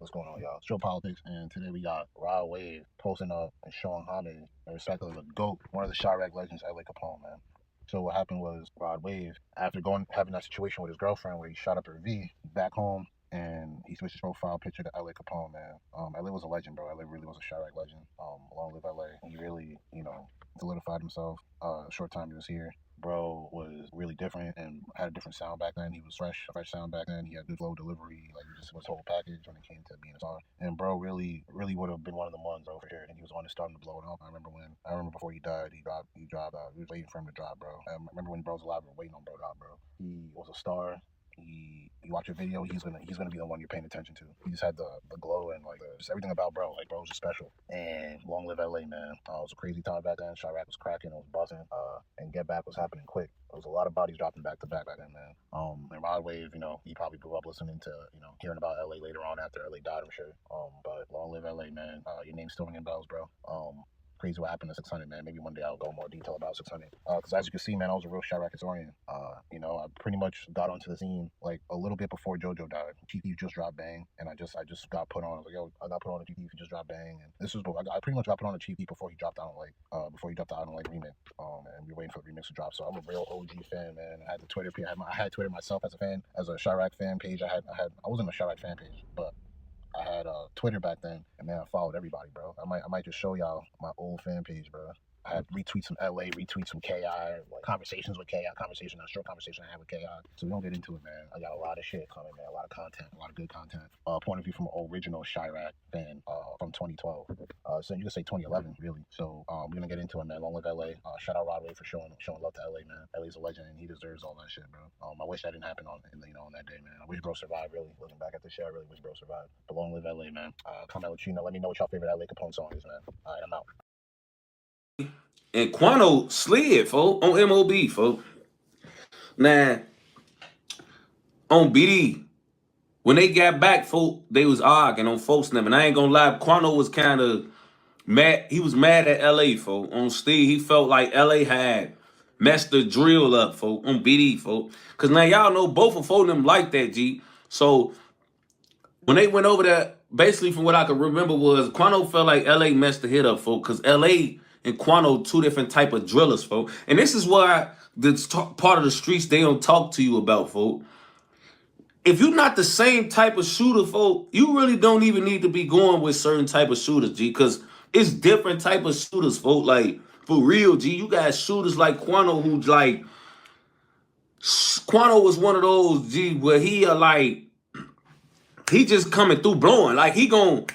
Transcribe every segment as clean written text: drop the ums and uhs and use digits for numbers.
What's going on, y'all? It's Joe Politics, and today we got Wave posting up and showing homage and respect of the GOAT, one of the Chirac legends, LA Capone, man. So what happened was Wave, after having that situation with his girlfriend where he shot up her V, back home, and he switched his profile picture to LA Capone, man. LA was a legend, bro. LA really was a Chirac legend. Long live LA. He really, solidified himself. A short time he was here. Bro was really different and had a different sound back then. He was fresh sound back then. He had good flow delivery, like he just was whole package when it came to being a song. And bro really would have been one of the ones, bro, for sure. And he was on his starting to blow it up. I remember before he died, he dropped. We was waiting for him to drop, bro. I remember when bro was alive, we were waiting on bro to drop, bro. He was a star. You watch a video, he's gonna be the one you're paying attention to. He just had the glow and like just everything about bro. Like bro was just special. And long live LA, man. It was a crazy time back then. Chirac was cracking, it was buzzing, and Get Back was happening quick. There was a lot of bodies dropping back to back then, man. And Rod Wave, he probably grew up listening to, hearing about LA later on after LA died, I'm sure. But long live LA, man. Your name's still ringing bells, bro. Crazy what happened to 600, man. Maybe one day I'll go in more detail about 600. Because as you can see, man, I was a real Chirac historian. I pretty much got onto the scene like a little bit before JoJo died. Chief Keef just dropped Bang, and I just got put on. I was like, yo, I got put on a Chief Keef. He just dropped Bang, and this was I pretty much got put on a Chief Keef before he dropped out on like remix. And we were waiting for the remix to drop. So I'm a real OG fan, man. I had the Twitter page. I had Twitter myself as a fan, as a Chirac fan page. I wasn't a Chirac fan page, but I had Twitter back then, and man, I followed everybody, bro. I might just show y'all my old fan page, bro. I had retweets from LA, retweets from KI, like conversations with KI, short conversation I had with KI. So we don't get into it, man. I got a lot of shit coming, man. A lot of content, a lot of good content. Point of view from an original Chirac fan from 2012. So you can say 2011, really. So we're gonna get into it, man. Long live LA. Shout out Rodway for showing love to LA, man. LA's a legend, and he deserves all that shit, bro. I wish that didn't happen on that day, man. I wish bro survived. Really, looking back at this shit, I really wish bro survived. But long live LA, man. Comment with let me know what y'all favorite LA Capone song is, man. All right, I'm out. And Quano slid, folk, on MOB, folk. Now, on BD, when they got back, folk, they was arguing on folks them. And I ain't gonna lie, Quano was kind of mad. He was mad at LA, folk. On Steve, he felt like LA had messed the drill up, folk, on BD, folk. Because now y'all know both of them like that, G. So when they went over there, basically from what I could remember was Quano felt like LA messed the hit up, folk. Because LA and Quano, two different type of drillers, folk. And this is why part of the streets they don't talk to you about, folk. If you're not the same type of shooter, folk, you really don't even need to be going with certain type of shooters, G. Because it's different type of shooters, folk. Like, for real, G. You got shooters like Quano who, like, Quano was one of those, G, where he, he just coming through blowing. Like, he gon'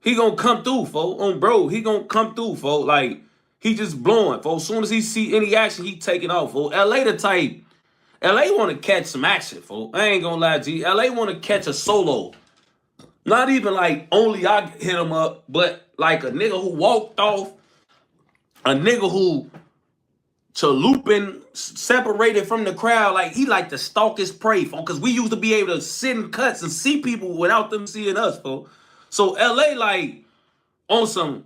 come through, folk. On bro, he gon' come through, folk. Like, he just blowing, folks. As soon as he see any action, he taking off, folks. LA the type. LA want to catch some action, folks. I ain't gonna lie, G. LA want to catch a solo. Not even like only I hit him up, but like a nigga who walked off, a nigga who looping separated from the crowd. Like he like to stalk his prey, folks. Because we used to be able to sit in cuts and see people without them seeing us, folks. So LA like on some.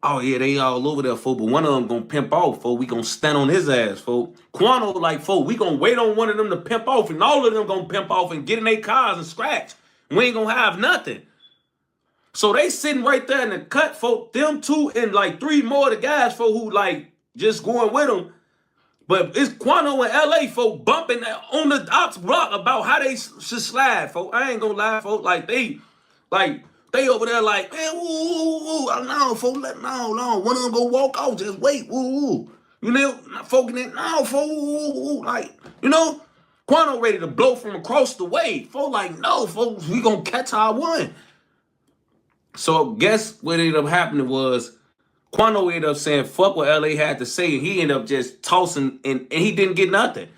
Oh, yeah, they all over there, folk, but one of them gonna pimp off, folk. We gonna stand on his ass, folk. Quano, like, folk, we gonna wait on one of them to pimp off, and all of them gonna pimp off and get in their cars and scratch. We ain't gonna have nothing. So they sitting right there in the cut, folk. Them two and, like, three more of the guys, folk, who, like, just going with them. But it's Quano and LA, folk, bumping on the ops block about how they should slide, folk. I ain't gonna lie, folk. They over there like, man, woo, no, folks, no, one of them go walk off, just wait, woo. You know, not focusing, no, folks, woo, like, Quano ready to blow from across the way. Folks like, no, folks, we gonna catch our one. So guess what ended up happening was Quano ended up saying, fuck what LA had to say, and he ended up just tossing, and he didn't get nothing.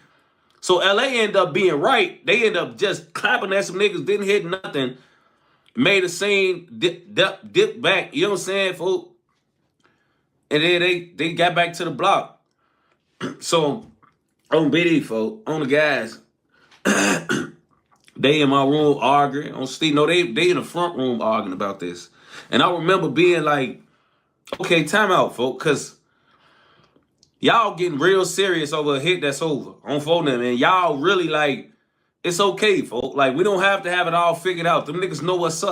So LA ended up being right. They ended up just clapping at some niggas, didn't hit nothing. Made a scene, dip back, you know what I'm saying, folks? And then they got back to the block. So, on BD, folks, on the guys, they in my room arguing. On Steve, no, they in the front room arguing about this. And I remember being like, okay, time out, folks, because y'all getting real serious over a hit that's over on phone them, and y'all really like It's okay, folks. Like, we don't have to have it all figured out. Them niggas know what's up.